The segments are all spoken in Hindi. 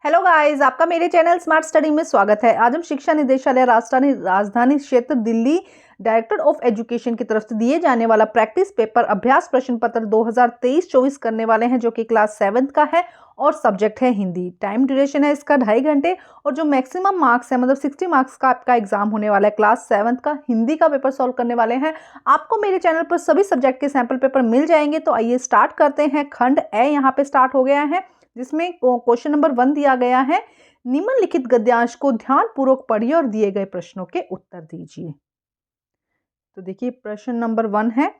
हेलो गाइस, आपका मेरे चैनल स्मार्ट स्टडी में स्वागत है। आज हम शिक्षा निदेशालय राजधानी क्षेत्र दिल्ली डायरेक्टर ऑफ एजुकेशन की तरफ से दिए जाने वाला प्रैक्टिस पेपर अभ्यास प्रश्न पत्र 2023-24 करने वाले हैं, जो कि क्लास 7 का है और सब्जेक्ट है हिंदी। टाइम ड्यूरेशन है इसका 2.5 घंटे और जो मैक्सिमम मार्क्स है मतलब 60 मार्क्स का आपका एग्जाम होने वाला है। क्लास 7 का हिंदी का पेपर सॉल्व करने वाले हैं। आपको मेरे चैनल पर सभी सब्जेक्ट के सैंपल पेपर मिल जाएंगे। तो आइए स्टार्ट करते हैं। खंड ए यहाँ पे स्टार्ट हो गया है, जिसमें क्वेश्चन नंबर 1 दिया गया है। निम्नलिखित गद्यांश को ध्यानपूर्वक पढ़िए और दिए गए प्रश्नों के उत्तर दीजिए। तो देखिए प्रश्न नंबर 1 है,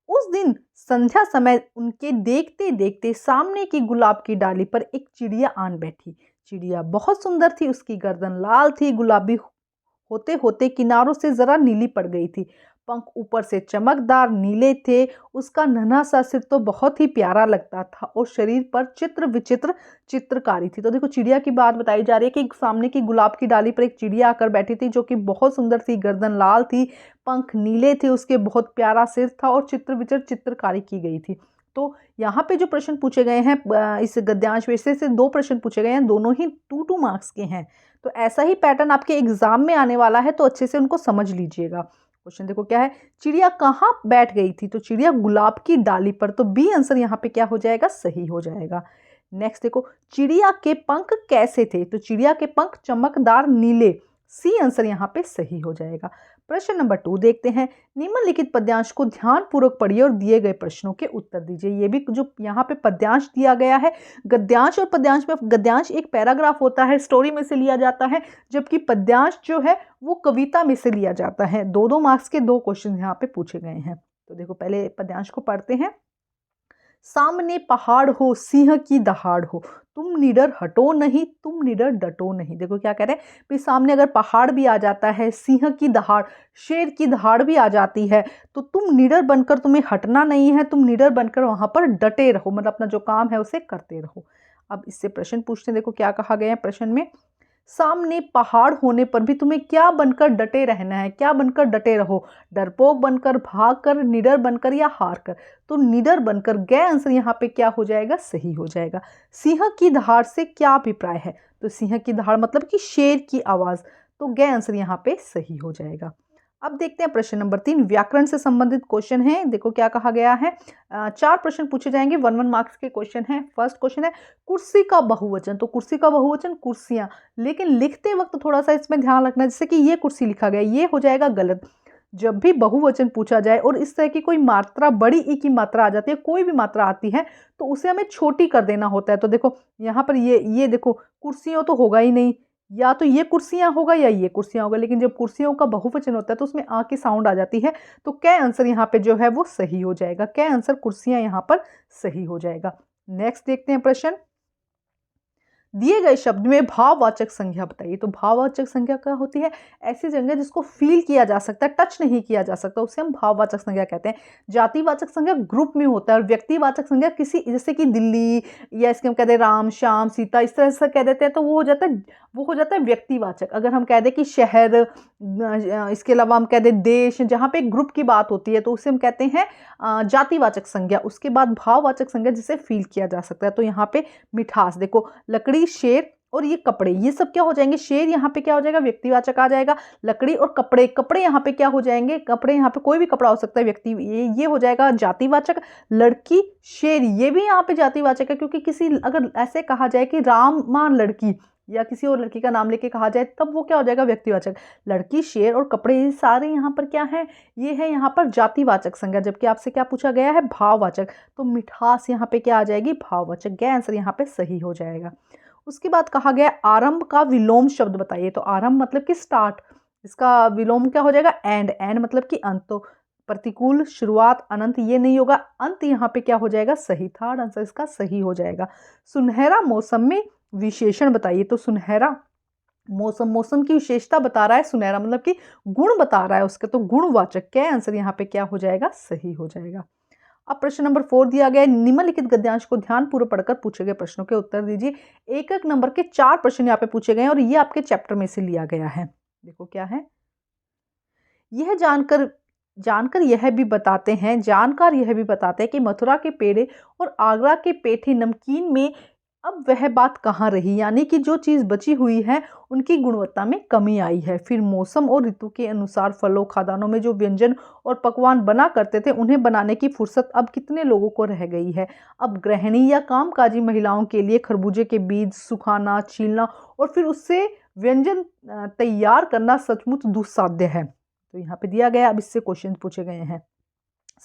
उस दिन संध्या समय उनके देखते देखते सामने की गुलाब की डाली पर एक चिड़िया आन बैठी। चिड़िया बहुत सुंदर थी, उसकी गर्दन लाल थी, गुलाबी होते होते किनारों से जरा नीली पड़ गई थी। पंख ऊपर से चमकदार नीले थे। उसका नन्हा सा सिर तो बहुत ही प्यारा लगता था और शरीर पर चित्र विचित्र चित्रकारी थी। तो देखो चिड़िया की बात बताई जा रही है कि सामने की गुलाब की डाली पर एक चिड़िया आकर बैठी थी, जो कि बहुत सुंदर थी, गर्दन लाल थी, पंख नीले थे, उसके बहुत प्यारा सिर था और चित्र विचित्र चित्रकारी की गई थी। तो यहाँ पे जो प्रश्न पूछे गए हैं इस गद्यांश विषय से 2 प्रश्न पूछे गए हैं, दोनों ही 2-2 मार्क्स के हैं। तो ऐसा ही पैटर्न आपके एग्जाम में आने वाला है, तो अच्छे से उनको समझ लीजिएगा। क्वेश्चन देखो क्या है, चिड़िया कहाँ बैठ गई थी? तो चिड़िया गुलाब की डाली पर। तो बी आंसर यहाँ पे क्या हो जाएगा? सही हो जाएगा। नेक्स्ट देखो, चिड़िया के पंख कैसे थे? तो चिड़िया के पंख चमकदार नीले। सी आंसर यहाँ पे सही हो जाएगा। प्रश्न नंबर 2 देखते हैं। निम्नलिखित पद्यांश को ध्यानपूर्वक पढ़िए और दिए गए प्रश्नों के उत्तर दीजिए। ये भी जो यहाँ पे पद्यांश दिया गया है, गद्यांश और पद्यांश में गद्यांश एक पैराग्राफ होता है, स्टोरी में से लिया जाता है, जबकि पद्यांश जो है वो कविता में से लिया जाता है। 2-2 मार्क्स के 2 क्वेश्चन यहाँ पे पूछे गए हैं। तो देखो पहले पद्यांश को पढ़ते हैं। सामने पहाड़ हो, सिंह की दहाड़ हो, तुम निडर हटो नहीं, तुम निडर डटो नहीं। देखो क्या कह रहे हैं भी, सामने अगर पहाड़ भी आ जाता है, सिंह की दहाड़, शेर की दहाड़ भी आ जाती है, तो तुम निडर बनकर, तुम्हें हटना नहीं है, तुम निडर बनकर वहां पर डटे रहो, मतलब अपना जो काम है उसे करते रहो। अब इससे प्रश्न पूछते हैं। देखो क्या कहा गया है प्रश्न में, सामने पहाड़ होने पर भी तुम्हें क्या बनकर डटे रहना है? क्या बनकर डटे रहो? डरपोक बनकर, भागकर, निडर बनकर या हार कर? तो निडर बनकर। गै आंसर यहाँ पे क्या हो जाएगा? सही हो जाएगा। सिंह की दहाड़ से क्या अभिप्राय है? तो सिंह की दहाड़ मतलब कि शेर की आवाज। तो गै आंसर यहाँ पे सही हो जाएगा। अब देखते हैं प्रश्न नंबर 3, व्याकरण से संबंधित क्वेश्चन है। देखो क्या कहा गया है। 4 प्रश्न पूछे जाएंगे, 1-1 मार्क्स के क्वेश्चन है। फर्स्ट क्वेश्चन है, कुर्सी का बहुवचन। तो कुर्सी का बहुवचन कुर्सियां, लेकिन लिखते वक्त थोड़ा सा इसमें ध्यान रखना, जैसे कि ये कुर्सी लिखा गया, ये हो जाएगा गलत। जब भी बहुवचन पूछा जाए और इस तरह की कोई मात्रा, बड़ी ई की मात्रा आ जाती है, कोई भी मात्रा आती है, तो उसे हमें छोटी कर देना होता है। तो देखो यहाँ पर ये देखो, कुर्सियों तो होगा ही नहीं, या तो ये कुर्सियां होगा या ये कुर्सियां होगा, लेकिन जब कुर्सियों का बहुवचन होता है तो उसमें आ की साउंड आ जाती है। तो कै आंसर यहाँ पे जो है वो सही हो जाएगा। कै आंसर कुर्सियां यहाँ पर सही हो जाएगा। नेक्स्ट देखते हैं प्रश्न, दिए गए शब्द में भाववाचक संज्ञा बताइए। तो भाववाचक संज्ञा क्या होती है? ऐसी संज्ञा जिसको फील किया जा सकता है, टच नहीं किया जा सकता, उसे हम भाववाचक संज्ञा कहते हैं। जातिवाचक संज्ञा ग्रुप में होता है, और व्यक्तिवाचक संज्ञा किसी, जैसे कि दिल्ली, या इसके हम कहते हैं राम, श्याम, सीता, इस तरह से कह देते हैं, तो वो हो जाता है व्यक्तिवाचक। अगर हम कह दें कि शहर, इसके अलावा हम कह दें देश, जहाँ पे ग्रुप की बात होती है, तो उसे हम कहते हैं जातिवाचक संज्ञा। उसके बाद भाववाचक संज्ञा जिसे फील किया जा सकता है। तो यहाँ पे मिठास, देखो लकड़ी, शेर और ये कपड़े, ये सब क्या हो जाएंगे? शेर यहाँ पे क्या हो जाएगा? व्यक्तिवाचक आ जाएगा। लकड़ी और कपड़े, कपड़े यहाँ पे क्या हो जाएंगे? कपड़े यहाँ पे कोई भी कपड़ा हो सकता है, व्यक्ति, ये हो जाएगा जातिवाचक। लड़की, शेर, ये भी यहाँ पे जातिवाचक है, क्योंकि किसी, अगर ऐसे कहा जाए कि राम माँ लड़की, या किसी और लड़की का नाम लेके कहा जाए, तब वो क्या हो जाएगा? व्यक्तिवाचक। लड़की, शेर और कपड़े, ये सारे यहाँ पर क्या है? ये है यहाँ पर जातिवाचक संज्ञा, जबकि आपसे क्या पूछा गया है? भाववाचक। तो मिठास यहाँ पे क्या आ जाएगी? भाववाचक। गै आंसर यहाँ पे सही हो जाएगा। उसके बाद कहा गया आरंभ का विलोम शब्द बताइए। तो आरंभ मतलब कि स्टार्ट, इसका विलोम क्या हो जाएगा? एंड। एंड मतलब कि अंत। तो प्रतिकूल, शुरुआत, अनंत, ये नहीं होगा, अंत यहाँ पे क्या हो जाएगा? सही। थर्ड आंसर इसका सही हो जाएगा। सुनहरा मौसम में विशेषण बताइए। तो सुनहरा मौसम, मौसम की विशेषता बता रहा है, सुनहरा मतलब कि गुण बता रहा है उसके, तो गुणवाचक। क्या आंसर यहाँ पे क्या हो जाएगा? सही हो जाएगा। अब प्रश्न नंबर 4 दिया गया है, निम्नलिखित गद्यांश को ध्यानपूर्वक पढ़कर पूछे गए प्रश्नों के उत्तर दीजिए। एक नंबर के 4 प्रश्न यहाँ पे पूछे गए हैं और ये आपके चैप्टर में से लिया गया है। देखो क्या है, यह जानकर यह भी बताते हैं, जानकार यह भी बताते हैं कि मथुरा के पेड़े और आगरा के पेठे नमकीन में अब वह बात कहाँ रही, यानी कि जो चीज़ बची हुई है उनकी गुणवत्ता में कमी आई है। फिर मौसम और ऋतु के अनुसार फलों खाद्यान्नों में जो व्यंजन और पकवान बना करते थे उन्हें बनाने की फुर्सत अब कितने लोगों को रह गई है। अब गृहिणी या कामकाजी महिलाओं के लिए खरबूजे के बीज सुखाना, छीलना और फिर उससे व्यंजन तैयार करना सचमुच दुस्साध्य है। तो यहाँ पे दिया गया, अब इससे क्वेश्चन पूछे गए हैं।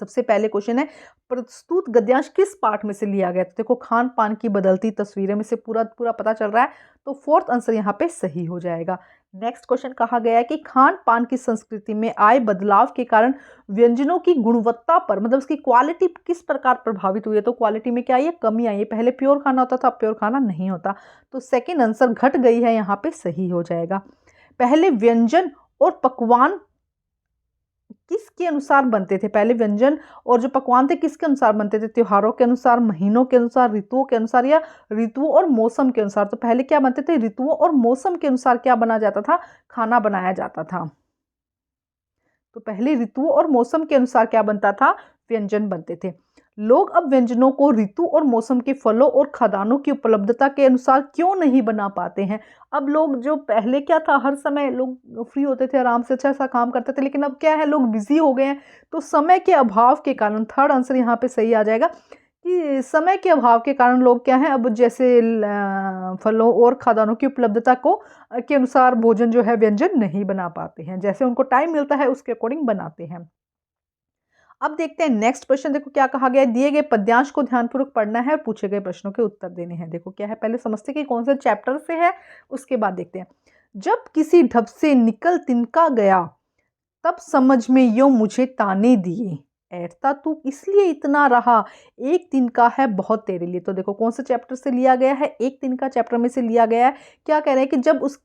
सबसे पहले क्वेश्चन है, प्रस्तुत गद्यांश किस पाठ में से लिया गया। तो देखो, खान पान की बदलती तस्वीरें में से पूरा पूरा पता चल रहा है, तो फोर्थ आंसर यहाँ पे सही हो जाएगा। नेक्स्ट क्वेश्चन कहा गया है कि खान पान की संस्कृति में आए बदलाव के कारण व्यंजनों की गुणवत्ता पर, मतलब उसकी क्वालिटी किस प्रकार प्रभावित हुई है। तो क्वालिटी में क्या आई है, कमी आई है। पहले प्योर खाना होता था, अब प्योर खाना नहीं होता, तो सेकेंड आंसर घट गई है, यहाँ पे सही हो जाएगा। पहले व्यंजन और पकवान किसके अनुसार बनते थे। पहले व्यंजन और जो पकवान थे किसके अनुसार बनते थे, त्योहारों के अनुसार, महीनों के अनुसार, ऋतुओं के अनुसार, या ऋतुओं और मौसम के अनुसार। तो पहले क्या बनते थे, ऋतुओं और मौसम के अनुसार क्या बना जाता था, खाना बनाया जाता था। तो पहले ऋतुओं और मौसम के अनुसार क्या बनता था, व्यंजन बनते थे। लोग अब व्यंजनों को ऋतु और मौसम के फलों और खाद्यान्नों की उपलब्धता के अनुसार क्यों नहीं बना पाते हैं। अब लोग, जो पहले क्या था, हर समय लोग फ्री होते थे, आराम से अच्छा सा काम करते थे, लेकिन अब क्या है, लोग बिजी हो गए हैं, तो समय के अभाव के कारण, थर्ड आंसर यहाँ पे सही आ जाएगा कि समय के अभाव के कारण लोग क्या है, अब जैसे फलों और खाद्यान्नों की उपलब्धता को के अनुसार भोजन जो है, व्यंजन नहीं बना पाते हैं। जैसे उनको टाइम मिलता है उसके अकॉर्डिंग बनाते हैं। अब देखते हैं नेक्स्ट प्रश्न। देखो क्या कहा गया है, दिए गए पद्यांश को ध्यानपूर्वक पढ़ना है और पूछे गए प्रश्नों के उत्तर देने हैं। देखो क्या है, पहले समझते हैं कि कौन से चैप्टर से है, उसके बाद देखते हैं। जब किसी ढब से निकल तिनका गया, तब समझ में यो मुझे ताने दिए, ऐठता तू इसलिए इतना रहा, एक तिनका है बहुत तेरे लिए। तो देखो कौन से चैप्टर से लिया गया है, एक तिनका चैप्टर में से लिया गया है। क्या कह रहे हैं कि जब उसके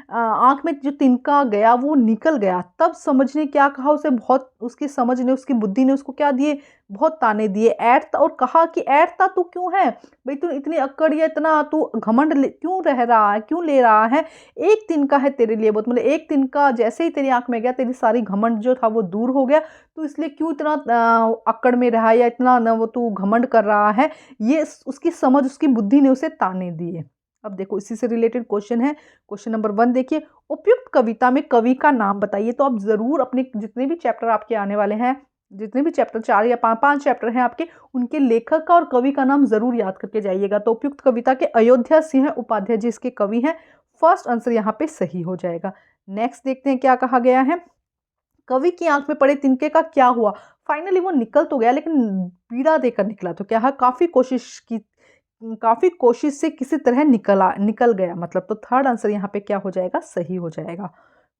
आंख में जो तिनका गया वो निकल गया, तब समझ ने क्या कहा, उसे बहुत, उसकी समझ ने, उसकी बुद्धि ने उसको क्या दिए, बहुत ताने दिए। ऐठता, और कहा कि ऐठता तू क्यों है भाई, तू इतनी अक्कड़ या इतना तू घमंड क्यों रह रहा है, क्यों ले रहा है, एक तिनका है तेरे लिए बहुत, मतलब एक तिनका जैसे ही तेरी आंख में गया, तेरी सारी घमंड जो था वो दूर हो गया, तो इसलिए क्यों इतना अक्कड़ में रहा, या इतना न वो तू घमंड कर रहा है। ये उसकी समझ, उसकी बुद्धि ने उसे ताने दिए। अब देखो इसी से रिलेटेड क्वेश्चन है, क्वेश्चन नंबर 1 देखिए, उपयुक्त कविता में कवि का नाम बताइए। तो आप जरूर अपने जितने भी चैप्टर आपके आने वाले हैं, जितने भी चैप्टर 4 या 5 चैप्टर हैं आपके, उनके लेखक का और कवि का नाम जरूर याद करके जाइएगा। तो उपयुक्त कविता के अयोध्या सिंह उपाध्याय जी इसके कवि हैं, फर्स्ट आंसर यहाँ पे सही हो जाएगा। नेक्स्ट देखते हैं क्या कहा गया है, कवि की आंख में पड़े तिनके का क्या हुआ। फाइनली वो निकल तो गया, लेकिन पीड़ा देकर निकला। तो क्या है, काफी कोशिश से किसी तरह निकल गया, मतलब तो थर्ड आंसर यहाँ पे क्या हो जाएगा, सही हो जाएगा।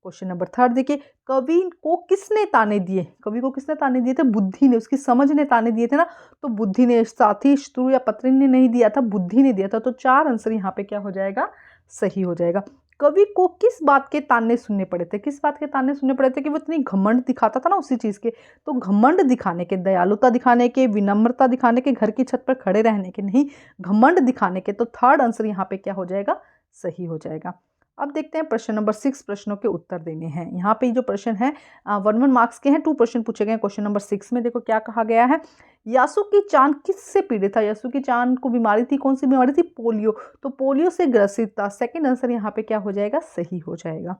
क्वेश्चन नंबर 3 देखिए, कवि को किसने ताने दिए। कवि को किसने ताने दिए थे, बुद्धि ने, उसकी समझ ने ताने दिए थे ना। तो बुद्धि ने, साथी, शत्रु या पत्नी ने नहीं दिया था, बुद्धि ने दिया था। तो 4 आंसर यहाँ पे क्या हो जाएगा, सही हो जाएगा। कवि को किस बात के ताने सुनने पड़े थे, किस बात के ताने सुनने पड़े थे कि वो इतनी घमंड दिखाता था ना उसी चीज के। तो घमंड दिखाने के, दयालुता दिखाने के, विनम्रता दिखाने के, घर की छत पर खड़े रहने के नहीं, घमंड दिखाने के। तो थर्ड आंसर यहाँ पे क्या हो जाएगा, सही हो जाएगा। अब देखते हैं प्रश्न नंबर 6, प्रश्नों के उत्तर देने हैं। यहाँ पे जो प्रश्न है 1 मार्क्स के हैं, 2 प्रश्न पूछे गए हैं। क्वेश्चन नंबर 6 में देखो क्या कहा गया है, यासुकी चांद किससे पीड़ित था। यासुकी चांद को बीमारी थी, कौन सी बीमारी थी, पोलियो। तो पोलियो से ग्रसित था। सेकंड आंसर यहाँ पे क्या हो जाएगा, सही हो जाएगा।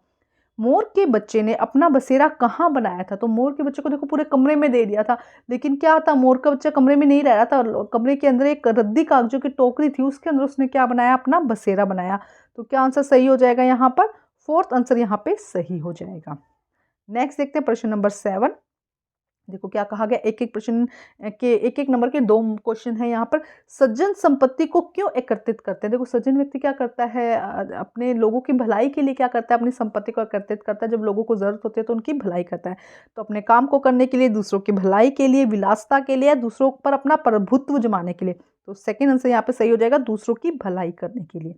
मोर के बच्चे ने अपना बसेरा कहाँ बनाया था। तो मोर के बच्चे को देखो पूरे कमरे में दे दिया था, लेकिन क्या था, मोर का बच्चा कमरे में नहीं रह रहा था, कमरे के अंदर एक रद्दी कागजों की टोकरी थी, उसके अंदर उसने क्या बनाया, अपना बसेरा बनाया। तो क्या आंसर सही हो जाएगा यहाँ पर, फोर्थ आंसर यहाँ पे सही हो जाएगा। नेक्स्ट देखते हैं प्रश्न नंबर 7। देखो क्या कहा गया, एक एक प्रश्न के एक नंबर के 2 क्वेश्चन है यहाँ पर। सज्जन संपत्ति को क्यों एकत्रित करते हैं। देखो सज्जन व्यक्ति क्या करता है, अपने लोगों की भलाई के लिए क्या करता है, अपनी संपत्ति को एकत्रित करता है। जब लोगों को जरूरत होती है तो उनकी भलाई करता है। तो अपने काम को करने के लिए, दूसरों की भलाई के लिए, विलासता के लिए, दूसरों पर अपना प्रभुत्व जमाने के लिए। तो सेकेंड आंसर यहाँ पे सही हो जाएगा, दूसरों की भलाई करने के लिए।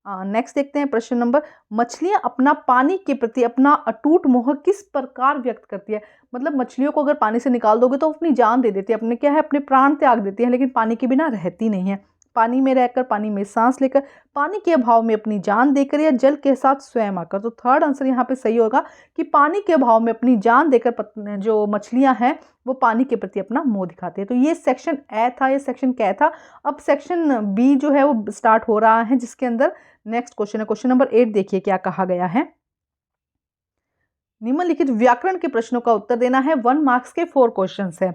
नेक्स्ट देखते हैं प्रश्न नंबर, मछलियां अपना पानी के प्रति अपना अटूट मोह किस प्रकार व्यक्त करती है। मतलब मछलियों को अगर पानी से निकाल दोगे तो अपनी जान दे देती है, अपने क्या है, अपने प्राण त्याग देती है, लेकिन पानी के बिना रहती नहीं है। पानी में रहकर, पानी में सांस लेकर, पानी के अभाव में अपनी जान देकर, या जल के साथ स्वयं आकर। तो थर्ड आंसर यहाँ पे सही होगा कि पानी के अभाव में अपनी जान देकर जो मछलियां हैं वो पानी के प्रति अपना मोह दिखाते हैं। तो ये सेक्शन ए था, ये सेक्शन क्या था। अब सेक्शन बी जो है वो स्टार्ट हो रहा है, जिसके अंदर नेक्स्ट क्वेश्चन है, क्वेश्चन नंबर 8। देखिए क्या कहा गया है। निम्नलिखित व्याकरण के प्रश्नों का उत्तर देना है। 1 मार्क्स के 4 क्वेश्चंस है।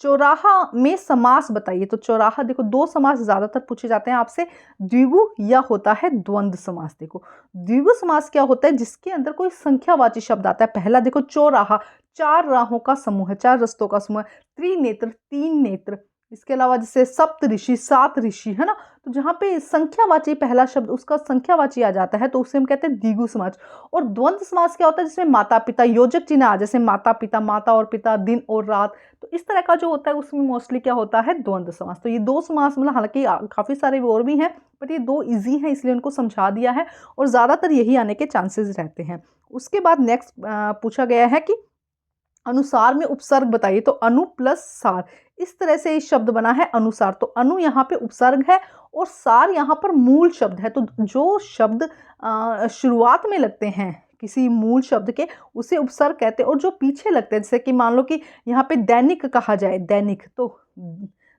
चौराहा में समास बताइए। तो चौराहा, देखो 2 समास ज्यादातर पूछे जाते हैं आपसे, द्विगु या होता है द्वंद्व समास। देखो द्विगु समास क्या होता है, जिसके अंदर कोई संख्यावाची शब्द आता है। पहला देखो चौराहा, 4 राहों का समूह है, 4 रस्तों का समूह है। त्रिनेत्र, 3 नेत्र। इसके अलावा जैसे सप्त ऋषि, 7 ऋषि, है ना। तो जहाँ पे संख्यावाची पहला शब्द उसका संख्यावाची आ जाता है तो उसे हम कहते हैं द्विगु समास। और द्वंद्व समास क्या होता है, जिसमें माता पिता योजक चिन्ह आ, जैसे माता पिता, माता और पिता, दिन और रात। तो इस तरह का जो होता है उसमें मोस्टली क्या होता है, द्वंद्व समास। तो ये 2 समास, मतलब हालांकि काफी सारे और भी हैं, बट ये 2 इजी हैं इसलिए उनको समझा दिया है, और ज्यादातर यही आने के चांसेस रहते हैं। उसके बाद नेक्स्ट पूछा गया है कि अनुसार में उपसर्ग बताइए। तो अनु प्लस सार, इस तरह से इस शब्द बना है अनुसार। तो अनु यहाँ पे उपसर्ग है और सार यहाँ पर मूल शब्द है। तो जो शब्द शुरुआत में लगते हैं किसी मूल शब्द के, उसे उपसर्ग कहते हैं। और जो पीछे लगते हैं, जैसे कि मान लो कि यहाँ पे दैनिक कहा जाए, दैनिक, तो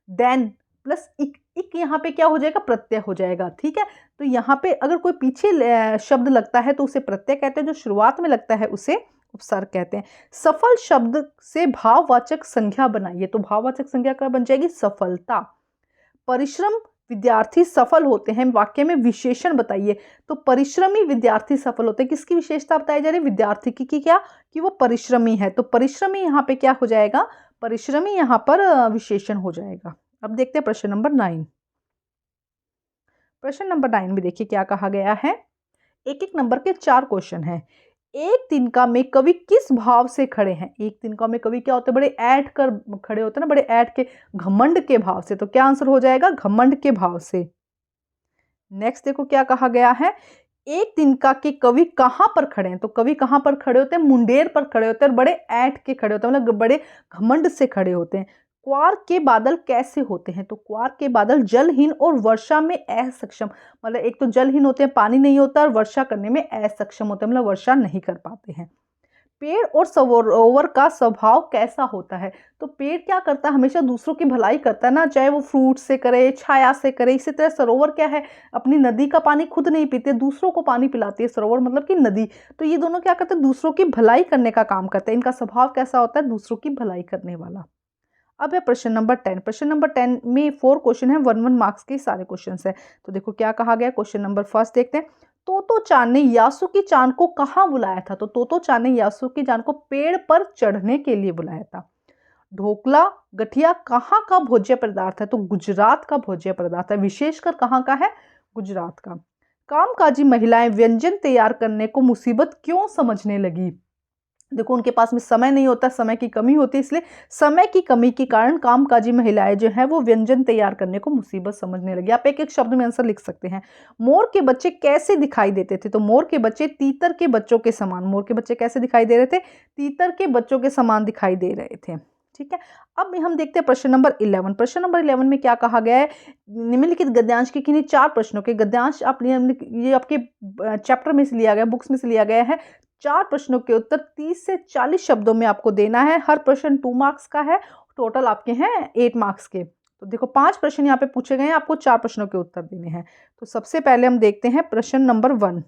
दैन प्लस इक, इक यहाँ पे क्या हो जाएगा, प्रत्यय हो जाएगा। ठीक है, तो यहाँ पे अगर कोई पीछे शब्द लगता है तो उसे प्रत्यय कहते हैं, जो शुरुआत में लगता है उसे उपसर्ग कहते हैं। सफल शब्द से भाववाचक संज्ञा बनाइए। तो भाववाचक संज्ञा क्या बन जाएगी, सफलता। परिश्रम विद्यार्थी सफल होते हैं, वाक्य में विशेषण बताइए। तो परिश्रमी विद्यार्थी सफल होते हैं, किसकी विशेषता बताई जा रही है, विद्यार्थी की क्या, कि वो परिश्रमी है। तो परिश्रमी यहाँ पे क्या हो जाएगा, परिश्रमी यहाँ पर विशेषण हो जाएगा। अब देखते हैं प्रश्न नंबर 9। प्रश्न नंबर 9 में देखिए क्या कहा गया है। एक एक नंबर के 4 क्वेश्चन हैं। एक तिनका में कवि किस भाव से खड़े हैं। एक तिनका में कवि क्या होते हैं, बड़े ऐठ कर खड़े होते हैं ना, बड़े ऐठ के, घमंड के भाव से। तो क्या आंसर हो जाएगा, घमंड के भाव से। नेक्स्ट देखो क्या कहा गया है। एक तिनका के कवि कहां पर खड़े हैं। तो कवि कहां पर खड़े होते हैं, मुंडेर पर खड़े होते हैं, और बड़े ऐठ के खड़े होते हैं, मतलब बड़े घमंड से खड़े होते हैं। क्वार के बादल कैसे होते हैं। तो क्वार के बादल जलहीन और वर्षा में असक्षम, मतलब एक तो जलहीन होते हैं, पानी नहीं होता, और वर्षा करने में असक्षम होते हैं, मतलब वर्षा नहीं कर पाते हैं। पेड़ और सरोवर का स्वभाव कैसा होता है। तो पेड़ क्या करता है, हमेशा दूसरों की भलाई करता है ना, चाहे वो फ्रूट से करे, छाया से करे। इसी तरह सरोवर क्या है, अपनी नदी का पानी खुद नहीं पीते, दूसरों को पानी पिलाती है सरोवर, मतलब कि नदी। तो ये दोनों क्या करते हैं, दूसरों की भलाई करने का काम करते हैं। इनका स्वभाव कैसा होता है, दूसरों की भलाई करने वाला। अब है प्रश्न नंबर 10। प्रश्न नंबर 10 में 4 क्वेश्चन है, 1 मार्क्स के सारे क्वेश्चन है। तो देखो क्या कहा गया। क्वेश्चन नंबर 1 देखते हैं। तोतो चान ने यासुकी चान को कहाँ बुलाया था। तो तोतो चान ने यासुकी चान को पेड़ पर चढ़ने के लिए बुलाया था। ढोकला गठिया कहाँ का भोज्य पदार्थ है। तो गुजरात का भोज्य पदार्थ है, विशेषकर कहाँ का है, गुजरात का। कामकाजी महिलाएं व्यंजन तैयार करने को मुसीबत क्यों समझने लगी। देखो उनके पास में समय नहीं होता, समय की कमी होती है, इसलिए समय की कमी के कारण कामकाजी महिलाएं जो है वो व्यंजन तैयार करने को मुसीबत समझने लगी। आप एक एक शब्द में आंसर लिख सकते हैं। मोर के बच्चे कैसे दिखाई देते थे। तो मोर के बच्चे तीतर के बच्चों के समान। मोर के बच्चे कैसे दिखाई दे रहे थे, तीतर के बच्चों के समान दिखाई दे रहे थे। ठीक है, अब हम देखते हैं प्रश्न नंबर 11। प्रश्न नंबर 11 में क्या कहा गया है। निम्नलिखित गद्यांश के किन्हीं 4 प्रश्नों के गद्यांश आप ये आपके चैप्टर में से लिया गया, बुक्स में से लिया गया है। 4 प्रश्नों के उत्तर 30 से 40 शब्दों में आपको देना है। हर प्रश्न 2 मार्क्स का है, टोटल आपके हैं 8 मार्क्स के। तो देखो 5 प्रश्न यहाँ पे पूछे गए हैं, आपको 4 प्रश्नों के उत्तर देने हैं। तो सबसे पहले हम देखते हैं प्रश्न नंबर 1।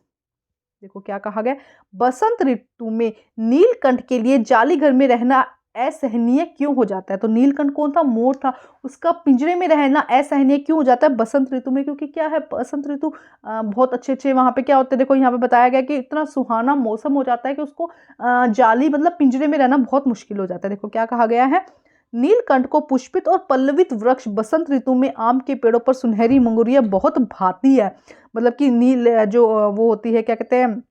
देखो क्या कहा गया। बसंत ऋतु में नीलकंठ के लिए जाली घर में रहना असहनीय क्यों हो जाता है। तो नीलकंठ कौन था, मोर था, उसका पिंजरे में रहना असहनीय क्यों हो जाता है बसंत ऋतु में। क्योंकि क्या है, बसंत ऋतु बहुत अच्छे अच्छे वहाँ पे क्या होते हैं। देखो यहाँ पे बताया गया कि इतना सुहाना मौसम हो जाता है कि उसको जाली मतलब पिंजरे में रहना बहुत मुश्किल हो जाता है। देखो क्या कहा गया है। नीलकंठ को पुष्पित और पल्लवित वृक्ष बसंत ऋतु में आम के पेड़ों पर सुनहरी मंगूरिया बहुत भाती है। मतलब कि नील जो वो होती है, क्या कहते हैं,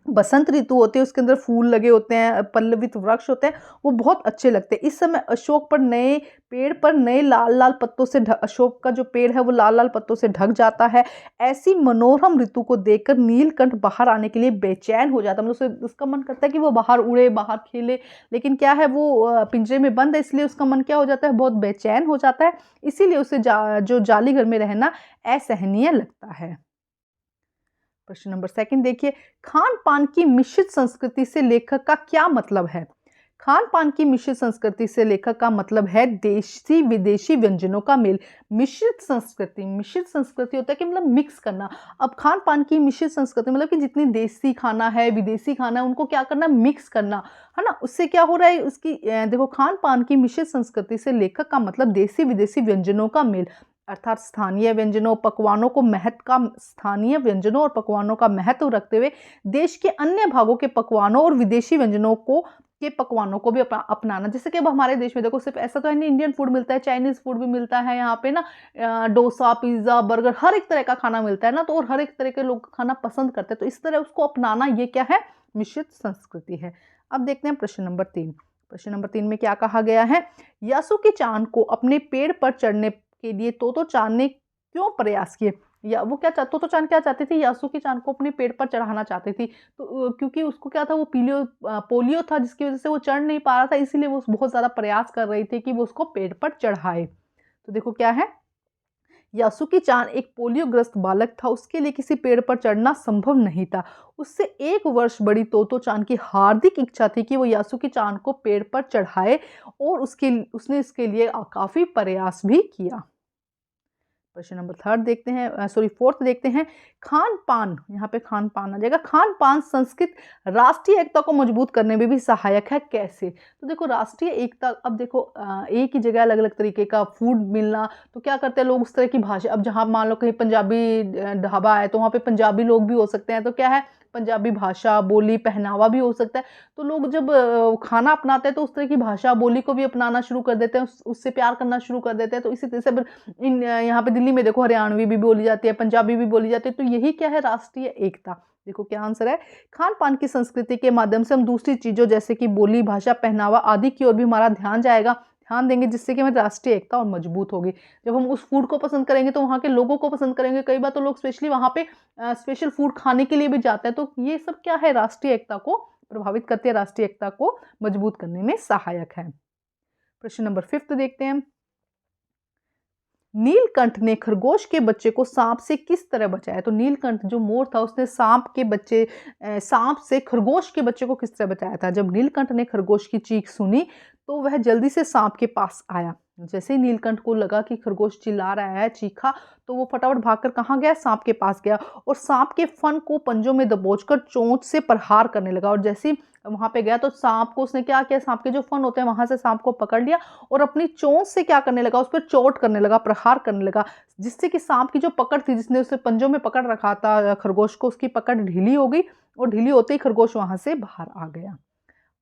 बसंत ऋतु होती है, उसके अंदर फूल लगे होते हैं, पल्लवित वृक्ष होते हैं, वो बहुत अच्छे लगते हैं। इस समय अशोक पर नए पेड़ पर नए लाल-लाल पत्तों से अशोक का जो पेड़ है वो लाल-लाल पत्तों से ढक जाता है। ऐसी मनोरम ऋतु को देखकर नीलकंठ बाहर आने के लिए बेचैन हो जाता है, मतलब उसे उसका मन करता है कि वो बाहर उड़े, बाहर खेले, लेकिन क्या है वो पिंजरे में बंद है, इसलिए उसका मन क्या हो जाता है, बहुत बेचैन हो जाता है। इसीलिए उसे जो जाली घर में रहना असहनीय लगता है। प्रश्न नंबर सेकंड देखिए, खान-पान की मिश्रित संस्कृति से लेखक का क्या मतलब है? खान-पान की मिश्रित संस्कृति से लेखक का मतलब है देशी विदेशी व्यंजनों का मेल। मिश्रित संस्कृति होता है कि मतलब मिक्स करना। अब खान-पान की मिश्रित संस्कृति मतलब कि जितनी देसी खाना है, विदेशी खाना है, उनको क्या करना, मिक्स करना, है ना? उससे क्या हो रहा है उसकी देखो, खान-पान की मिश्रित संस्कृति से लेखक का मतलब देसी विदेशी व्यंजनों का मेल, अर्थात स्थानीय व्यंजनों और पकवानों का महत्व रखते हुए देश के अन्य भागों के पकवानों और विदेशी व्यंजनों के पकवानों को भी अपनाना। जैसे कि अब हमारे देश में देखो, सिर्फ ऐसा तो है नहीं, इंडियन फूड मिलता है, चाइनीज फूड भी मिलता है यहाँ पे ना, डोसा, पिज्जा, बर्गर, हर एक तरह का खाना मिलता है ना, तो और हर एक तरह के लोग खाना पसंद करते हैं, तो इस तरह उसको अपनाना, ये क्या है, मिश्रित संस्कृति है। अब देखते हैं प्रश्न नंबर 3। प्रश्न नंबर 3 में क्या कहा गया है? यासुकी चान को अपने पेड़ पर चढ़ने के लिए तोतो चान ने क्यों प्रयास किए? या वो क्या तोतो चान क्या चाहती थी? यासुकी चान को अपने पेड़ पर चढ़ाना चाहती थी। तो क्योंकि उसको क्या था, वो पोलियो था, जिसकी वजह से वो चढ़ नहीं पा रहा था, इसीलिए वो बहुत ज़्यादा प्रयास कर रही थी कि वो उसको पेड़ पर चढ़ाए। तो देखो क्या है, यासुकी चान एक पोलियोग्रस्त बालक था, उसके लिए किसी पेड़ पर चढ़ना संभव नहीं था। उससे 1 वर्ष बड़ी तोतो चान की हार्दिक इच्छा थी कि वो यासुकी चान को पेड़ पर चढ़ाए, और उसने इसके लिए काफ़ी प्रयास भी किया। प्रश्न नंबर थर्ड देखते हैं, फोर्थ देखते हैं। खान-पान, यहाँ पे खान-पान आ जाएगा। खान-पान संस्कृत राष्ट्रीय एकता को मजबूत करने में भी सहायक है, कैसे? तो देखो, राष्ट्रीय एकता, अब देखो एक ही जगह अलग-अलग तरीके का फूड मिलना, तो क्या करते हैं लोग, उस तरह की भाषा, अब जहाँ मान लो कहीं पंजाबी ढाबा है, तो वहाँ पे पंजाबी लोग भी हो सकते हैं, तो क्या है, पंजाबी भाषा, बोली, पहनावा भी हो सकता है। तो लोग जब खाना अपनाते हैं, तो उस तरह की भाषा, बोली को भी अपनाना शुरू कर देते हैं, उससे प्यार करना शुरू कर देते हैं। तो इसी तरह से यहाँ पे दिल्ली में देखो, हरियाणवी भी बोली जाती है, पंजाबी भी बोली जाती है, तो यही क्या है, राष्ट्रीय एकता। देखो क्या आंसर है, खान-पान की संस्कृति के माध्यम से हम दूसरी चीज़ों जैसे कि बोली, भाषा, पहनावा आदि की ओर भी हमारा ध्यान जाएगा, ध्यान देंगे, जिससे कि हमारी राष्ट्रीय एकता और मजबूत होगी। जब हम उस फूड को पसंद करेंगे, तो वहाँ के लोगों को पसंद करेंगे। कई बार तो लोग स्पेशली वहाँ पे स्पेशल फूड खाने के लिए भी जाते हैं, तो ये सब क्या है, राष्ट्रीय एकता को प्रभावित करती है, राष्ट्रीय एकता को मजबूत करने में सहायक है। प्रश्न नंबर 5 देखते हैं। नीलकंठ ने खरगोश के बच्चे को सांप से किस तरह बचाया? तो नीलकंठ जो मोर था, उसने सांप से खरगोश के बच्चे को किस तरह बचाया था? जब नीलकंठ ने खरगोश की चीख सुनी, तो वह जल्दी से सांप के पास आया। जैसे ही नीलकंठ को लगा कि खरगोश चिल्ला रहा है, चीखा, तो वो फटाफट भागकर कहाँ गया, सांप के पास गया, और सांप के फन को पंजों में दबोचकर चोंच से प्रहार करने लगा। और जैसे ही वहां पे गया, तो सांप को उसने क्या किया, सांप के जो फन होते हैं, वहां से सांप को पकड़ लिया, और अपनी चोंच से क्या करने लगा, उस पर चोट करने लगा, प्रहार करने लगा, जिससे कि सांप की जो पकड़ थी, जिसने उसे पंजों में पकड़ रखा था खरगोश को, उसकी पकड़ ढीली हो गई, और ढीली होते ही खरगोश वहां से बाहर आ गया।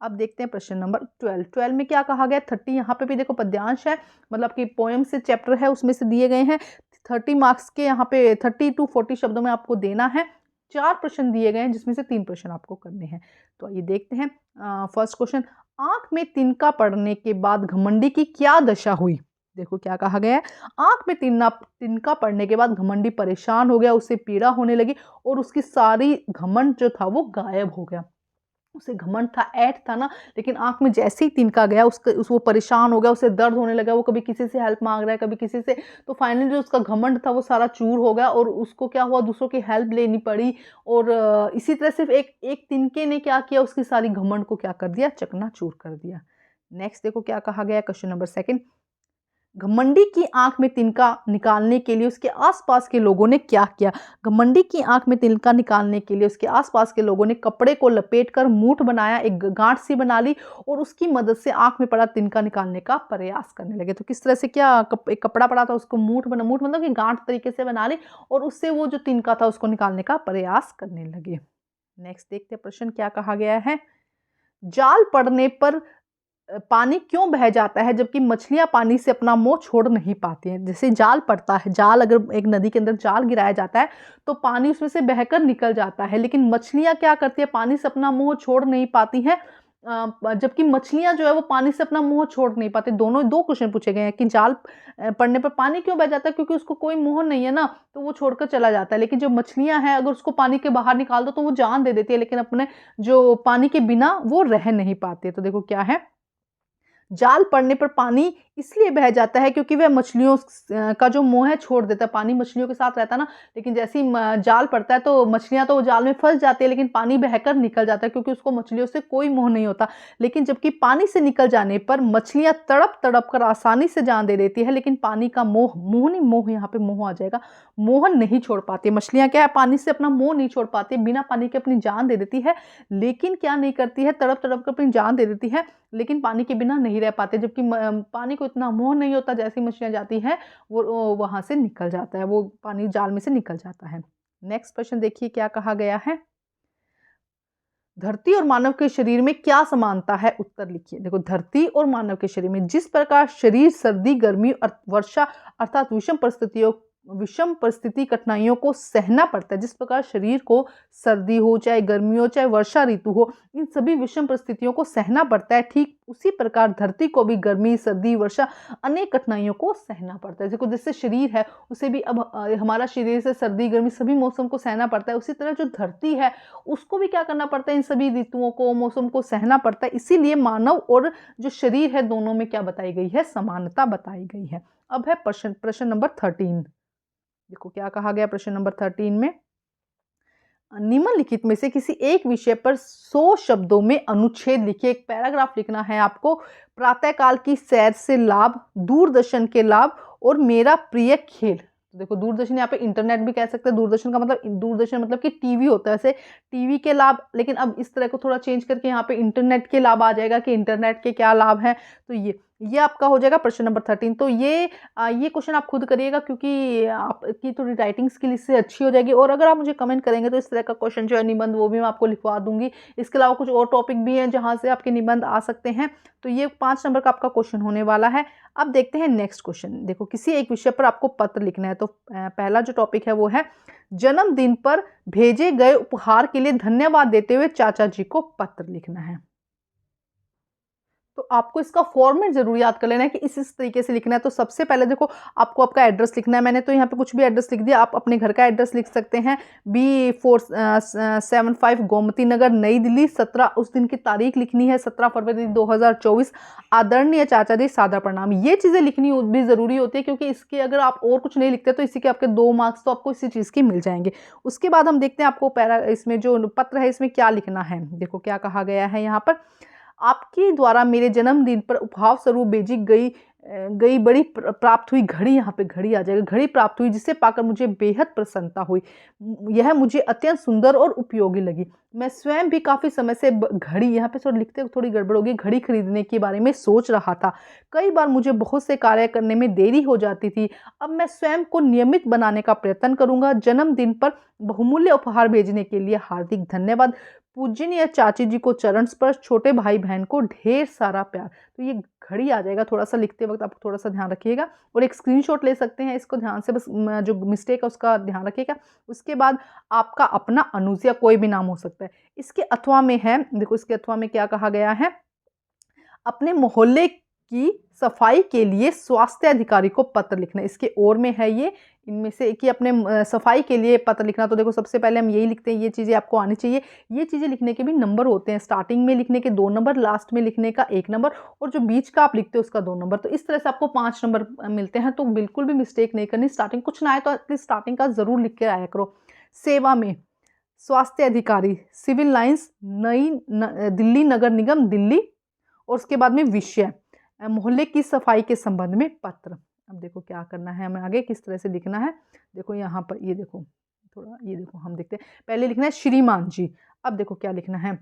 अब देखते हैं प्रश्न नंबर 12 में क्या कहा गया। 30, यहाँ पे भी देखो पद्यांश है, मतलब कि पोएम से चैप्टर है, उसमें से दिए गए हैं। 30 मार्क्स के, यहाँ पे 30 to 40 शब्दों में आपको देना है। 4 प्रश्न दिए गए हैं, जिसमें से 3 प्रश्न आपको करने हैं। तो आइए देखते हैं। फर्स्ट क्वेश्चन, आंख में तिनका पड़ने के बाद घमंडी की क्या दशा हुई? देखो क्या कहा गया है, आंख में तिनका पड़ने के बाद घमंडी परेशान हो गया, उसे पीड़ा होने लगी, और उसकी सारी घमंड जो था वो गायब हो गया। उसे घमंड था, ऐठ था ना, लेकिन आँख में जैसे ही तिनका गया, वो परेशान हो गया, उसे दर्द होने लगा, वो कभी किसी से हेल्प माँग रहा है, कभी किसी से, तो फाइनली जो उसका घमंड था वो सारा चूर हो गया, और उसको क्या हुआ, दूसरों की हेल्प लेनी पड़ी, और इसी तरह सिर्फ एक एक तिनके ने क्या किया, उसकी सारी घमंड को क्या कर दिया, चकनाचूर कर दिया। नेक्स्ट देखो क्या कहा गया, क्वेश्चन नंबर 2। घमंडी की आंख में तिनका निकालने के लिए उसके आसपास के लोगों ने क्या किया? घमंडी की आंख में तिनका निकालने के लिए उसके आसपास के लोगों ने कपड़े को लपेटकर मूठ बनाया, एक गांठ सी बना ली, और उसकी मदद से आंख में पड़ा तिनका निकालने का प्रयास करने लगे। तो किस तरह से, क्या एक कपड़ा पड़ा था, उसको मूठ मतलब कि गांठ तरीके से बना ली, और उससे वो जो तिनका था उसको निकालने का प्रयास करने लगे। नेक्स्ट देखते हैं प्रश्न क्या कहा गया है। जाल पड़ने पर पानी क्यों बह जाता है जबकि मछलियाँ पानी से अपना मुँह छोड़ नहीं पाती हैं। जैसे जाल पड़ता है, जाल अगर एक नदी के अंदर जाल गिराया जाता है तो पानी उसमें से बहकर निकल जाता है, लेकिन मछलियाँ क्या करती हैं, पानी से अपना मुँह छोड़ नहीं पाती हैं। जबकि मछलियाँ जो है वो पानी से अपना मुँह छोड़ नहीं पाती। दोनों 2 क्वेश्चन पूछे गए हैं कि जाल पड़ने पर पानी क्यों बह जाता है, क्योंकि उसको कोई मुँह नहीं है ना, तो वो छोड़कर चला जाता है। लेकिन जो मछलियाँ हैं अगर उसको पानी के बाहर निकाल दो तो वो जान दे देती है, लेकिन अपने जो पानी के बिना वो रह नहीं पाती है। तो देखो क्या है, जाल पड़ने पर पानी इसलिए बह जाता है क्योंकि वह मछलियों का जो मुँह है छोड़ देता है। पानी मछलियों के साथ रहता है ना, लेकिन जैसे ही जाल पड़ता है तो मछलियाँ तो जाल में फँस जाती है, लेकिन पानी बहकर निकल जाता है क्योंकि उसको मछलियों से कोई मोह नहीं होता। लेकिन जबकि पानी से निकल जाने पर मछलियाँ तड़प-तड़प कर आसानी से जान दे देती है, लेकिन पानी का मोह नहीं, मोह यहाँ पे मोह आ जाएगा, मोह नहीं छोड़ पाती है। मछलियाँ क्या है, पानी से अपना मोह नहीं छोड़ पाती, बिना पानी के अपनी जान दे देती है, लेकिन क्या नहीं करती है, तड़प-तड़प कर अपनी जान दे देती है, लेकिन पानी के बिना नहीं रह पाते। जबकि पानी को इतना मोह नहीं होता, जैसे ही मछलियाँ जाती हैं वो वहाँ से निकल जाता है, वो पानी जाल में से निकल जाता है। नेक्स्ट क्वेश्चन देखिए क्या कहा गया है। धरती और मानव के शरीर में क्या समानता है, उत्तर लिखिए। देखो, धरती और मानव के शरीर में जिस प्रकार शरीर सर्दी, गर्मी और वर्षा अर्थात विषम परिस्थिति कठिनाइयों को सहना पड़ता है, जिस प्रकार शरीर को सर्दी हो, चाहे गर्मी हो, चाहे वर्षा ऋतु हो, इन सभी विषम परिस्थितियों को सहना पड़ता है, ठीक उसी प्रकार धरती को भी गर्मी, सर्दी, वर्षा अनेक कठिनाइयों को सहना पड़ता है। देखो, जैसे शरीर है उसे भी अब हमारा शरीर से सर्दी, गर्मी सभी मौसम को सहना पड़ता है, उसी तरह जो धरती है उसको भी क्या करना पड़ता है, इन सभी ऋतुओं को, मौसम को सहना पड़ता है। इसीलिए मानव और जो शरीर है दोनों में क्या बताई गई है, समानता बताई गई है। अब है प्रश्न नंबर 13। देखो क्या कहा गया प्रश्न नंबर 13 में, निम्नलिखित में से किसी एक विषय पर 100 शब्दों में अनुच्छेद लिखिए। एक पैराग्राफ लिखना है आपको। प्रातःकाल की सैर से लाभ, दूरदर्शन के लाभ और मेरा प्रिय खेल। तो देखो, दूरदर्शन यहाँ पे इंटरनेट भी कह सकते हैं। दूरदर्शन का मतलब, दूरदर्शन मतलब कि टीवी होता है, वैसे टीवी के लाभ, लेकिन अब इस तरह को थोड़ा चेंज करके यहाँ पे इंटरनेट के लाभ आ जाएगा कि इंटरनेट के क्या लाभ हैं। तो ये आपका हो जाएगा प्रश्न नंबर 13। तो ये क्वेश्चन आप खुद करिएगा, क्योंकि आपकी थोड़ी राइटिंग स्किल इससे अच्छी हो जाएगी। और अगर आप मुझे कमेंट करेंगे तो इस तरह का क्वेश्चन जो है निबंध, वो भी मैं आपको लिखवा दूंगी। इसके अलावा कुछ और टॉपिक भी हैं जहाँ से आपके निबंध आ सकते हैं। तो ये 5 नंबर का आपका क्वेश्चन होने वाला है। अब देखते हैं नेक्स्ट क्वेश्चन। देखो, किसी एक विषय पर आपको पत्र लिखना है। तो पहला जो टॉपिक है वो है, जन्मदिन पर भेजे गए उपहार के लिए धन्यवाद देते हुए चाचा जी को पत्र लिखना है। तो आपको इसका फॉर्मेट ज़रूर याद कर लेना है कि इस तरीके से लिखना है। तो सबसे पहले देखो, आपको आपका एड्रेस लिखना है। मैंने तो यहाँ पे कुछ भी एड्रेस लिख दिया, आप अपने घर का एड्रेस लिख सकते हैं। B475 गोमती नगर, नई दिल्ली। 17 उस दिन की तारीख लिखनी है, 17 फरवरी 2024। आदरणीय चाचा जी, सादर प्रणाम। ये चीज़ें लिखनी भी ज़रूरी होती है, क्योंकि इसके अगर आप और कुछ नहीं लिखते तो इसी के आपके 2 मार्क्स तो आपको इसी चीज़ के मिल जाएंगे। उसके बाद हम देखते हैं आपको इसमें जो पत्र है इसमें क्या लिखना है। देखो क्या कहा गया है यहाँ पर, आपके द्वारा मेरे जन्मदिन पर उपहार स्वरूप भेजी गई बड़ी प्राप्त हुई घड़ी, यहाँ पे घड़ी आ जाएगा, घड़ी प्राप्त हुई जिसे पाकर मुझे बेहद प्रसन्नता हुई। यह मुझे अत्यंत सुंदर और उपयोगी लगी। मैं स्वयं भी काफ़ी समय से घड़ी, यहाँ पे थोड़ा लिखते थोड़ी गड़बड़ होगी, घड़ी खरीदने के बारे में सोच रहा था। कई बार मुझे बहुत से कार्य करने में देरी हो जाती थी। अब मैं स्वयं को नियमित बनाने का प्रयत्न करूँगा। जन्मदिन पर बहुमूल्य उपहार भेजने के लिए हार्दिक धन्यवाद। पूजनीय चाची जी को चरण स्पर्श, छोटे भाई बहन को ढेर सारा प्यार। तो ये घड़ी आ जाएगा, थोड़ा सा लिखते वक्त आप थोड़ा सा ध्यान रखिएगा, और एक स्क्रीनशॉट ले सकते हैं इसको ध्यान से, बस जो मिस्टेक है उसका ध्यान रखिएगा। उसके बाद आपका अपना अनुज या कोई भी नाम हो सकता है। इसके अथवा में है, देखो इसके अथवा में क्या कहा गया है, अपने मोहल्ले की सफाई के लिए स्वास्थ्य अधिकारी को पत्र लिखना। इसके और में है ये, इनमें से कि अपने सफाई के लिए पत्र लिखना। तो देखो सबसे पहले हम यही लिखते हैं, ये चीज़ें आपको आनी चाहिए। ये चीज़ें लिखने के भी नंबर होते हैं, स्टार्टिंग में लिखने के 2 नंबर, लास्ट में लिखने का 1 नंबर, और जो बीच का आप लिखते हो उसका 2 नंबर। तो इस तरह से आपको 5 नंबर मिलते हैं। तो बिल्कुल भी मिस्टेक नहीं करनी, स्टार्टिंग कुछ ना आए तो एटलीस्ट स्टार्टिंग का ज़रूर लिख के आया करो। सेवा में स्वास्थ्य अधिकारी, सिविल लाइन्स, नई दिल्ली नगर निगम दिल्ली, और उसके बाद में विषय मोहल्ले की सफाई के संबंध में पत्र। अब देखो क्या करना है हमें आगे, किस तरह से लिखना है। देखो यहाँ पर ये देखो, थोड़ा ये देखो, हम देखते हैं। पहले लिखना है श्रीमान जी। अब देखो क्या लिखना है,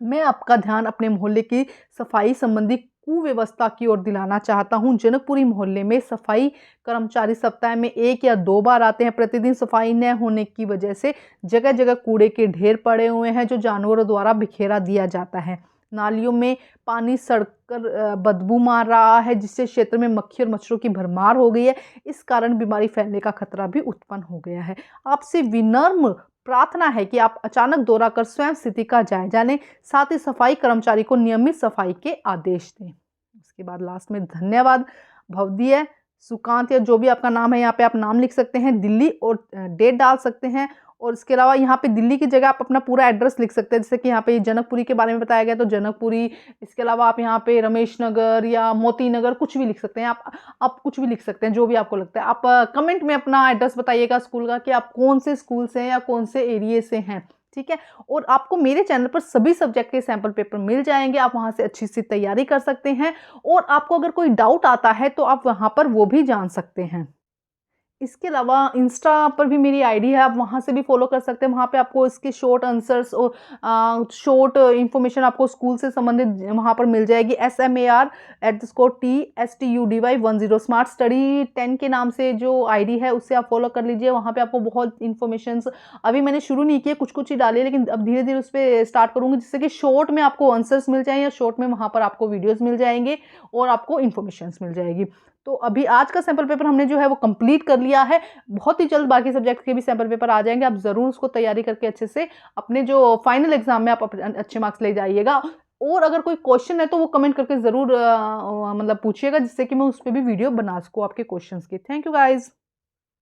मैं आपका ध्यान अपने मोहल्ले की सफाई संबंधी कुव्यवस्था की ओर दिलाना चाहता हूं। जनकपुरी मोहल्ले में सफाई कर्मचारी सप्ताह में 1 या 2 बार आते हैं। प्रतिदिन सफाई न होने की वजह से जगह जगह कूड़े के ढेर पड़े हुए हैं जो जानवरों द्वारा बिखेरा दिया जाता है। नालियों में पानी सड़कर बदबू मार रहा है, जिससे क्षेत्र में मक्खी और मच्छरों की भरमार हो गई है। इस कारण बीमारी फैलने का खतरा भी उत्पन्न हो गया है। आपसे विनम्र प्रार्थना है कि आप अचानक दौरा कर स्वयं स्थिति का जायजा लें, साथ ही सफाई कर्मचारी को नियमित सफाई के आदेश दें। उसके बाद लास्ट में धन्यवाद भवदीय सुकांत या जो भी आपका नाम है, यहाँ पे आप नाम लिख सकते हैं, दिल्ली और डेट डाल सकते हैं। और इसके अलावा यहाँ पे दिल्ली की जगह आप अपना पूरा एड्रेस लिख सकते हैं, जैसे कि यहाँ पे जनकपुरी के बारे में बताया गया तो जनकपुरी। इसके अलावा आप यहाँ पे रमेश नगर या मोती नगर कुछ भी लिख सकते हैं, आप कुछ भी लिख सकते हैं जो भी आपको लगता है। आप कमेंट में अपना एड्रेस बताइएगा स्कूल का कि आप कौन से स्कूल से हैं या कौन से एरिए से हैं, ठीक है। और आपको मेरे चैनल पर सभी सब्जेक्ट के सैंपल पेपर मिल जाएंगे, आप वहां से अच्छी सी तैयारी कर सकते हैं। और आपको अगर कोई डाउट आता है तो आप वहां पर वो भी जान सकते हैं। इसके अलावा इंस्टा पर भी मेरी आईडी है, आप वहाँ से भी फॉलो कर सकते हैं। वहाँ पे आपको इसके शॉर्ट आंसर्स और शॉर्ट इन्फॉर्मेशन आपको स्कूल से संबंधित वहाँ पर मिल जाएगी। SMAR@TSTUDY10 स्मार्ट स्टडी 10 के नाम से जो आईडी है उससे आप फॉलो कर लीजिए। वहाँ पे आपको बहुत इन्फॉर्मेशंस, अभी मैंने शुरू नहीं किया, कुछ कुछ ही डाली है, लेकिन अब धीरे धीरे उस पर स्टार्ट करूँगी, जिससे कि शॉर्ट में आपको आंसर्स मिल जाएंगे, शॉर्ट में वहाँ पर आपको वीडियोज़ मिल जाएंगे और आपको इन्फॉर्मेशंस मिल जाएगी। तो अभी आज का सैंपल पेपर हमने जो है वो कंप्लीट कर लिया है। बहुत ही जल्द बाकी सब्जेक्ट के भी सैंपल पेपर आ जाएंगे, आप ज़रूर उसको तैयारी करके अच्छे से अपने जो फाइनल एग्जाम में आप अच्छे मार्क्स ले जाइएगा। और अगर कोई क्वेश्चन है तो वो कमेंट करके ज़रूर मतलब पूछिएगा, जिससे कि मैं उस पर भी वीडियो बना सकूँ आपके क्वेश्चंस की। Thank you guys.